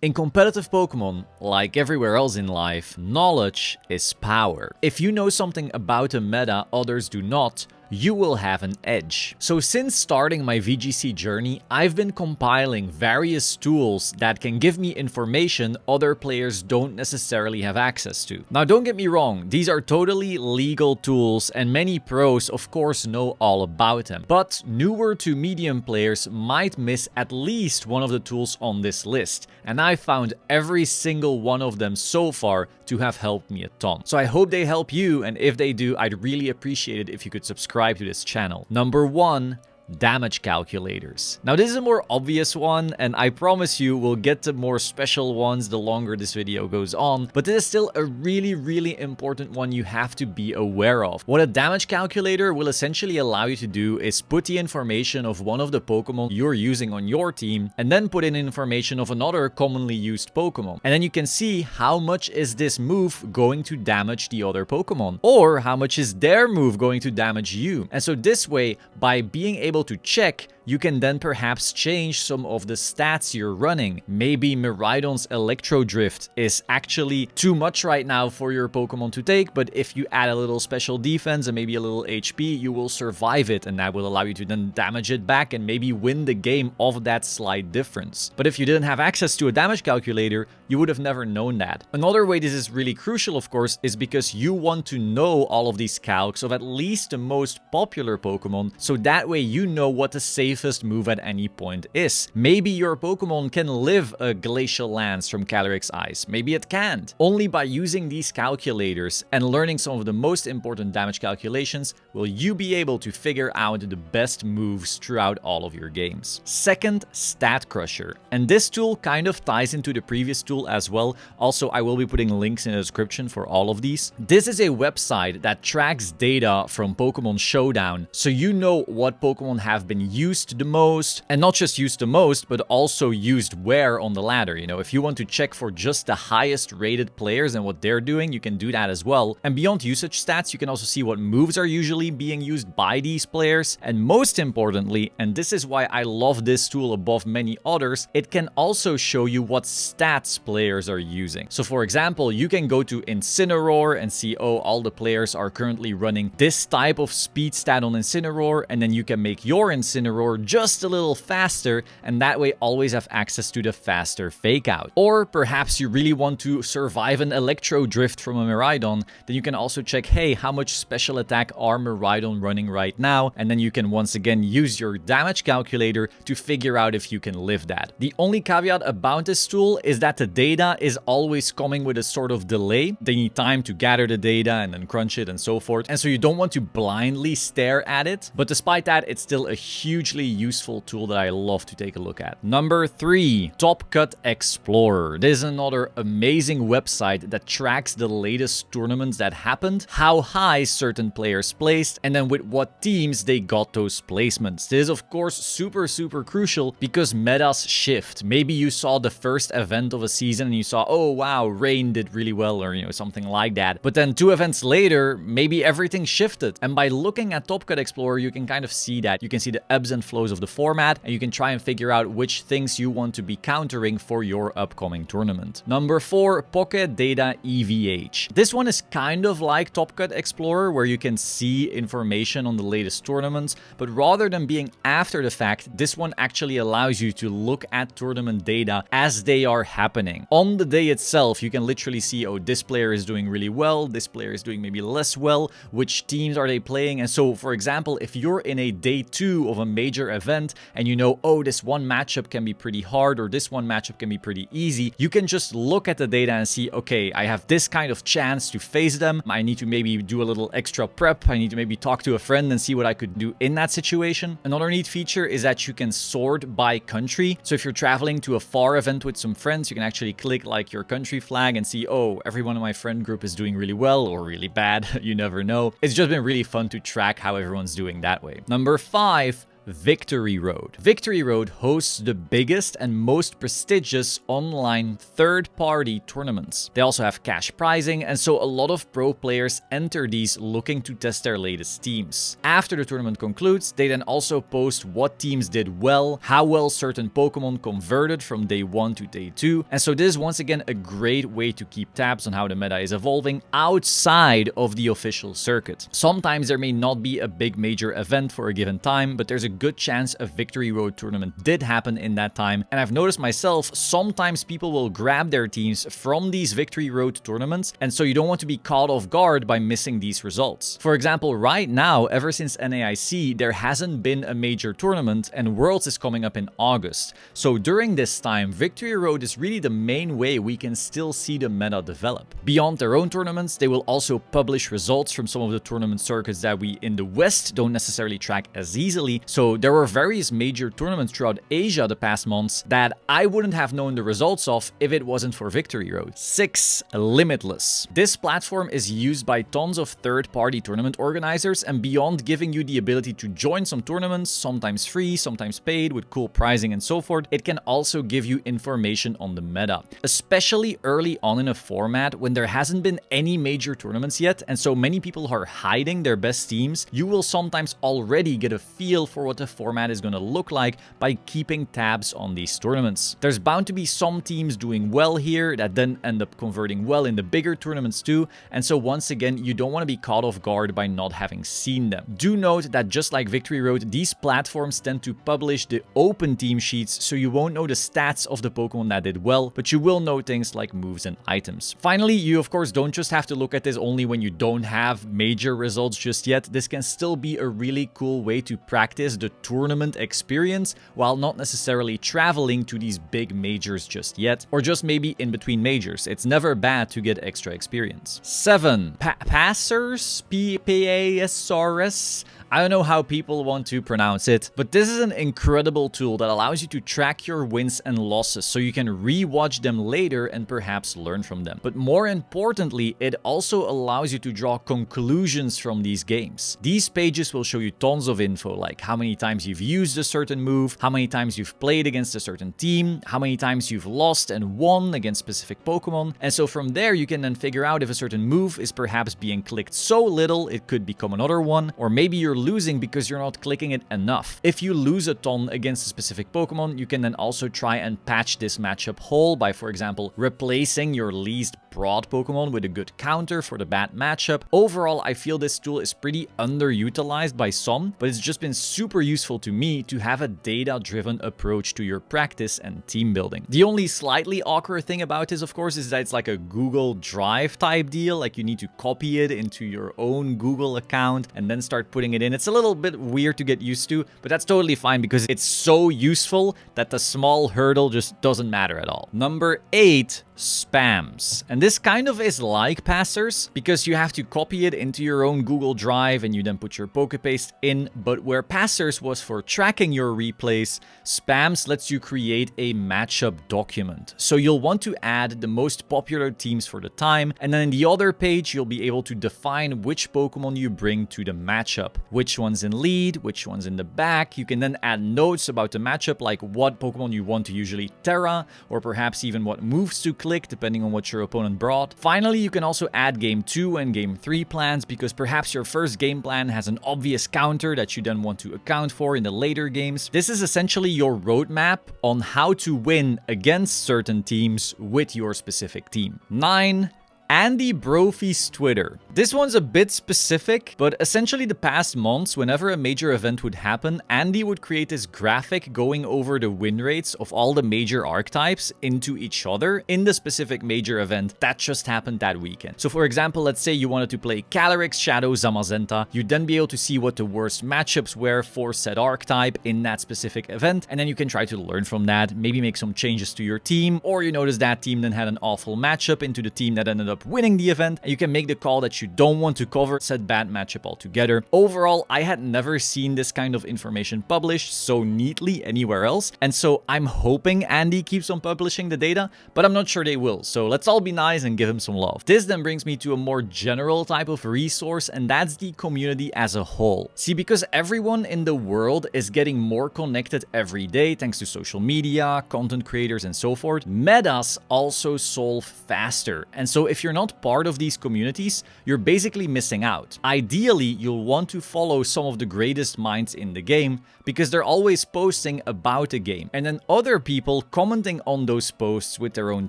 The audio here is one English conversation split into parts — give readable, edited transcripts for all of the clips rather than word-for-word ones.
In competitive Pokemon, like everywhere else in life, knowledge is power. If you know something about a meta others do not, you will have an edge. So since starting my VGC journey, I've been compiling various tools that can give me information other players don't necessarily have access to. Now don't get me wrong, these are totally legal tools and many pros of course know all about them. But newer to medium players might miss at least one of the tools on this list. And I found every single one of them so far to have helped me a ton. So I hope they help you, and if they do, I'd really appreciate it if you could subscribe to this channel. Number 1. Damage calculators. Now this is a more obvious one, and I promise you we'll get to more special ones the longer this video goes on, but this is still a really important one you have to be aware of. What a damage calculator will essentially allow you to do is put the information of one of the Pokemon you're using on your team and then put in information of another commonly used Pokemon. And then you can see how much is this move going to damage the other Pokemon, or how much is their move going to damage you. And so this way, by being able to check, you can then perhaps change some of the stats you're running. Maybe Miraidon's Electro Drift is actually too much right now for your Pokemon to take, but if you add a little special defense and maybe a little HP, you will survive it, and that will allow you to then damage it back and maybe win the game of that slight difference. But if you didn't have access to a damage calculator, you would have never known that. Another way this is really crucial, of course, is because you want to know all of these calcs of at least the most popular Pokemon, so that way you know what the safest move at any point is. Maybe your Pokemon can live a Glacial Lance from Calyrex Ice. Maybe it can't. Only by using these calculators and learning some of the most important damage calculations will you be able to figure out the best moves throughout all of your games. Second, Statcrusher. And this tool kind of ties into the previous tool as well. Also, I will be putting links in the description for all of these. This is a website that tracks data from Pokemon Showdown, so you know what Pokemon have been used the most, and not just used the most, but also used where on the ladder. You know, if you want to check for just the highest rated players and what they're doing, you can do that as well. And beyond usage stats, you can also see what moves are usually being used by these players. And most importantly, and this is why I love this tool above many others, it can also show you what stats players are using. So for example, you can go to Incineroar and see, oh, all the players are currently running this type of speed stat on Incineroar, and then you can make your Incineroar just a little faster, and that way always have access to the faster fake out. Or perhaps you really want to survive an Electro Drift from a Miraidon, then you can also check, hey, how much special attack are Miraidon running right now, and then you can once again use your damage calculator to figure out if you can live that. The only caveat about this tool is that the data is always coming with a sort of delay. They need time to gather the data and then crunch it and so forth, and so you don't want to blindly stare at it, but despite that, it's still a hugely useful tool that I love to take a look at. Number 3, Top Cut Explorer. This is another amazing website that tracks the latest tournaments that happened, how high certain players placed, and then with what teams they got those placements. This is of course super crucial because metas shift. Maybe you saw the first event of a season and you saw, oh wow, Rain did really well, or something like that. But then 2 events later, maybe everything shifted. And by looking at Top Cut Explorer, you can kind of see that. You can see the ebbs and flows of the format, and you can try and figure out which things you want to be countering for your upcoming tournament. Number 4, Poké Data OVH. This one is kind of like Top Cut Explorer, where you can see information on the latest tournaments, but rather than being after the fact, this one actually allows you to look at tournament data as they are happening. On the day itself, you can literally see, oh, this player is doing really well, this player is doing maybe less well, which teams are they playing? And so, for example, if you're in a day 2 of a major event and you know, oh, this one matchup can be pretty hard or this one matchup can be pretty easy, you can just look at the data and see, okay, I have this kind of chance to face them. I need to maybe do a little extra prep. I need to maybe talk to a friend and see what I could do in that situation. Another neat feature is that you can sort by country. So if you're traveling to a far event with some friends, you can actually click like your country flag and see, oh, everyone in my friend group is doing really well or really bad. You never know. It's just been really fun to track how everyone's doing that way. Number 5, Victory Road. Victory Road hosts the biggest and most prestigious online third-party tournaments. They also have cash prizing, and so a lot of pro players enter these looking to test their latest teams. After the tournament concludes, they then also post what teams did well, how well certain Pokemon converted from day 1 to day 2, and so this is once again a great way to keep tabs on how the meta is evolving outside of the official circuit. Sometimes there may not be a big major event for a given time, but there's a good chance a Victory Road tournament did happen in that time, and I've noticed myself, sometimes people will grab their teams from these Victory Road tournaments, and so you don't want to be caught off guard by missing these results. For example, right now, ever since NAIC, there hasn't been a major tournament, and Worlds is coming up in August. So during this time, Victory Road is really the main way we can still see the meta develop. Beyond their own tournaments, they will also publish results from some of the tournament circuits that we in the West don't necessarily track as easily. So there were various major tournaments throughout Asia the past months that I wouldn't have known the results of if it wasn't for Victory Road. 6. Limitless. This platform is used by tons of third-party tournament organizers, and beyond giving you the ability to join some tournaments, sometimes free, sometimes paid, with cool pricing and so forth, it can also give you information on the meta. Especially early on in a format when there hasn't been any major tournaments yet, and so many people are hiding their best teams, you will sometimes already get a feel for what the format is going to look like by keeping tabs on these tournaments. There's bound to be some teams doing well here that then end up converting well in the bigger tournaments too, and so once again, you don't want to be caught off guard by not having seen them. Do note that just like Victory Road, these platforms tend to publish the open team sheets, so you won't know the stats of the Pokemon that did well, but you will know things like moves and items. Finally, you of course don't just have to look at this only when you don't have major results just yet. This can still be a really cool way to practice the tournament experience while not necessarily traveling to these big majors just yet, or just maybe in between majors. It's never bad to get extra experience. 7. PASRS? PASRS? I don't know how people want to pronounce it, but this is an incredible tool that allows you to track your wins and losses so you can re-watch them later and perhaps learn from them. But more importantly, it also allows you to draw conclusions from these games. These pages will show you tons of info, like how many times you've used a certain move, how many times you've played against a certain team, how many times you've lost and won against specific Pokemon. And so from there, you can then figure out if a certain move is perhaps being clicked so little it could become another one, or maybe you're losing because you're not clicking it enough. If you lose a ton against a specific Pokemon, you can then also try and patch this matchup whole by, for example, replacing your least broad Pokemon with a good counter for the bad matchup. Overall, I feel this tool is pretty underutilized by some, but it's just been super useful to me to have a data-driven approach to your practice and team building. The only slightly awkward thing about this, of course, is that it's like a Google Drive type deal. Like you need to copy it into your own Google account and then start putting it in. It's a little bit weird to get used to, but that's totally fine because it's so useful that the small hurdle just doesn't matter at all. Number 8. Spams. And this kind of is like PASRS because you have to copy it into your own Google Drive and you then put your Pokepaste in, but where PASRS was for tracking your replays, Spams lets you create a matchup document. So you'll want to add the most popular teams for the time, and then in the other page you'll be able to define which Pokemon you bring to the matchup, which one's in lead, which one's in the back. You can then add notes about the matchup, like what Pokemon you want to usually Terra, or perhaps even what moves to click depending on what your opponent brought. Finally, you can also add game 2 and game 3 plans because perhaps your first game plan has an obvious counter that you then want to account for in the later games. This is essentially your roadmap on how to win against certain teams with your specific team. 9. Andy Brophy's Twitter. This one's a bit specific, but essentially the past months, whenever a major event would happen, Andy would create this graphic going over the win rates of all the major archetypes into each other in the specific major event that just happened that weekend. So for example, let's say you wanted to play Calyrex, Shadow, Zamazenta, you'd then be able to see what the worst matchups were for said archetype in that specific event, and then you can try to learn from that, maybe make some changes to your team, or you notice that team then had an awful matchup into the team that ended up up winning the event, and you can make the call that you don't want to cover said bad matchup altogether. Overall, I had never seen this kind of information published so neatly anywhere else, and so I'm hoping Andy keeps on publishing the data, but I'm not sure they will, so let's all be nice and give him some love. This then brings me to a more general type of resource, and that's the community as a whole. See, because everyone in the world is getting more connected every day thanks to social media, content creators, and so forth, metas also solve faster. And so if you're not part of these communities, you're basically missing out. Ideally, you'll want to follow some of the greatest minds in the game because they're always posting about a game. And then other people commenting on those posts with their own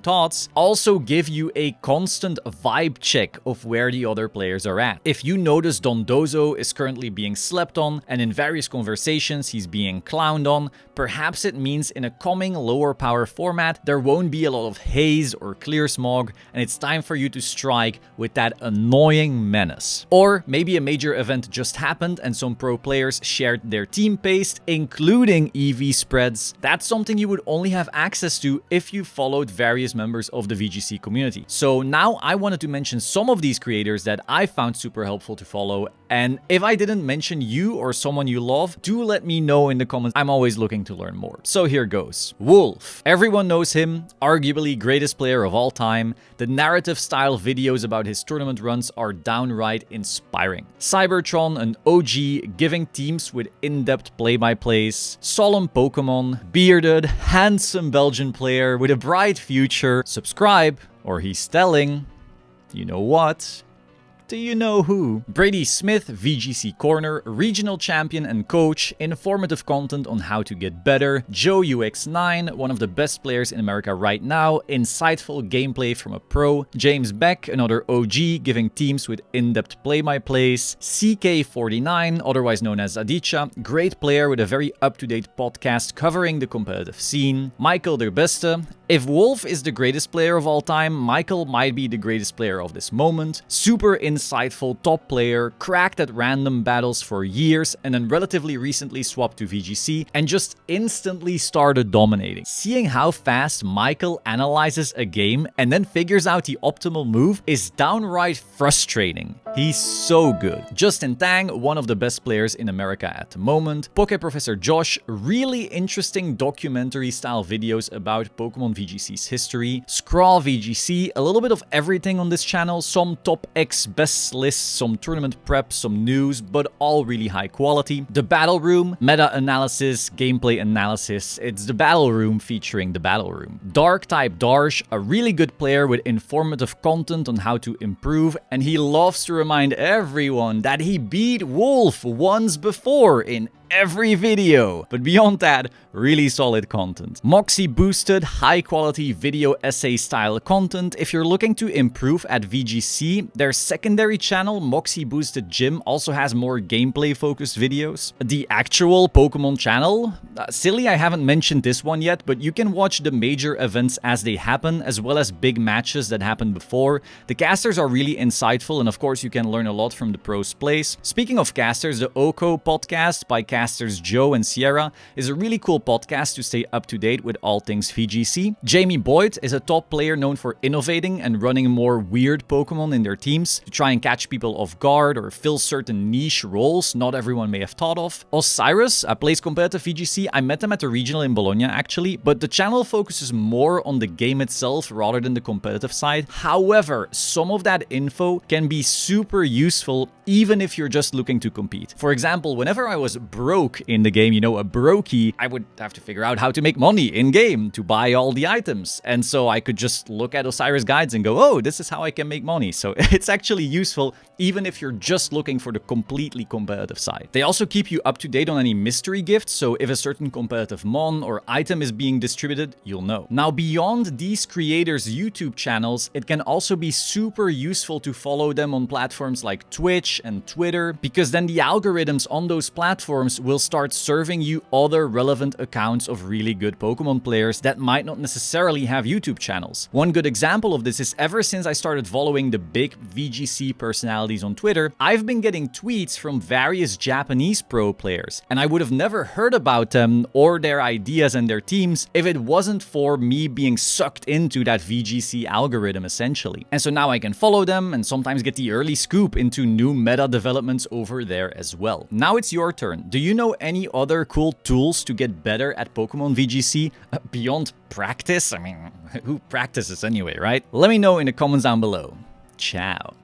thoughts also give you a constant vibe check of where the other players are at. If you notice Dondozo is currently being slept on and in various conversations he's being clowned on, perhaps it means in a coming lower power format there won't be a lot of haze or clear smog, and it's time for you to strike with that annoying menace. Or maybe a major event just happened and some pro players shared their team paste, including EV spreads. That's something you would only have access to if you followed various members of the VGC community. So now I wanted to mention some of these creators that I found super helpful to follow, and if I didn't mention you or someone you love, do let me know in the comments. I'm always looking to learn more. So here goes. Wolf. Everyone knows him, arguably greatest player of all time. The narrative style videos about his tournament runs are downright inspiring. Cybertron, an OG, giving teams with in-depth play-by-plays. Solemn Pokémon, bearded, handsome Belgian player with a bright future. Subscribe, or he's telling, you know what? Do you know who? Brady Smith, VGC Corner, regional champion and coach, informative content on how to get better. Joe UX9, one of the best players in America right now, insightful gameplay from a pro. James Beck, another OG, giving teams with in-depth play-by-plays. CK49, otherwise known as Aditya, great player with a very up-to-date podcast covering the competitive scene. Michael Der Beste. If Wolf is the greatest player of all time, Michael might be the greatest player of this moment. Super insightful top player, cracked at random battles for years, and then relatively recently swapped to VGC and just instantly started dominating. Seeing how fast Michael analyzes a game and then figures out the optimal move is downright frustrating. He's so good. Justin Tang, one of the best players in America at the moment. Poké Professor Josh, really interesting documentary style videos about Pokemon VGC's history. Scrawl VGC, a little bit of everything on this channel, some top X best lists, some tournament prep, some news, but all really high quality. The Battle Room, meta analysis, gameplay analysis. It's the Battle Room featuring the Battle Room. Dark Type Darsh, a really good player with informative content on how to improve, and he loves to remind everyone that he beat Wolf once before in every video. But beyond that, really solid content. Moxie Boosted, high quality video essay style content. If you're looking to improve at VGC, their secondary channel, Moxie Boosted Gym, also has more gameplay focused videos. The actual Pokemon channel, silly I haven't mentioned this one yet, but you can watch the major events as they happen, as well as big matches that happened before. The casters are really insightful, and of course you can learn a lot from the pros' plays. Speaking of casters, the Oko podcast by casters Joe and Sierra is a really cool podcast to stay up to date with all things VGC. Jamie Boyd is a top player known for innovating and running more weird Pokemon in their teams to try and catch people off guard or fill certain niche roles not everyone may have thought of. Osiris plays competitive VGC. I met him at the regional in Bologna actually, but the channel focuses more on the game itself rather than the competitive side. However, some of that info can be super useful even if you're just looking to compete. For example, whenever I was broke in the game, you know, a brokey, I would have to figure out how to make money in game to buy all the items. And so I could just look at Osiris guides and go, oh, this is how I can make money. So it's actually useful even if you're just looking for the completely competitive side. They also keep you up to date on any mystery gifts, so if a certain competitive mon or item is being distributed, you'll know. Now, beyond these creators' YouTube channels, it can also be super useful to follow them on platforms like Twitch and Twitter, because then the algorithms on those platforms algorithms will start serving you other relevant accounts of really good Pokemon players that might not necessarily have YouTube channels. One good example of this is ever since I started following the big VGC personalities on Twitter, I've been getting tweets from various Japanese pro players, and I would have never heard about them or their ideas and their teams if it wasn't for me being sucked into that VGC algorithm essentially. And so now I can follow them and sometimes get the early scoop into new meta developments over there as well. Now it's your turn. Do you know any other cool tools to get better at Pokemon VGC beyond practice? I mean, who practices anyway, right? Let me know in the comments down below. Ciao.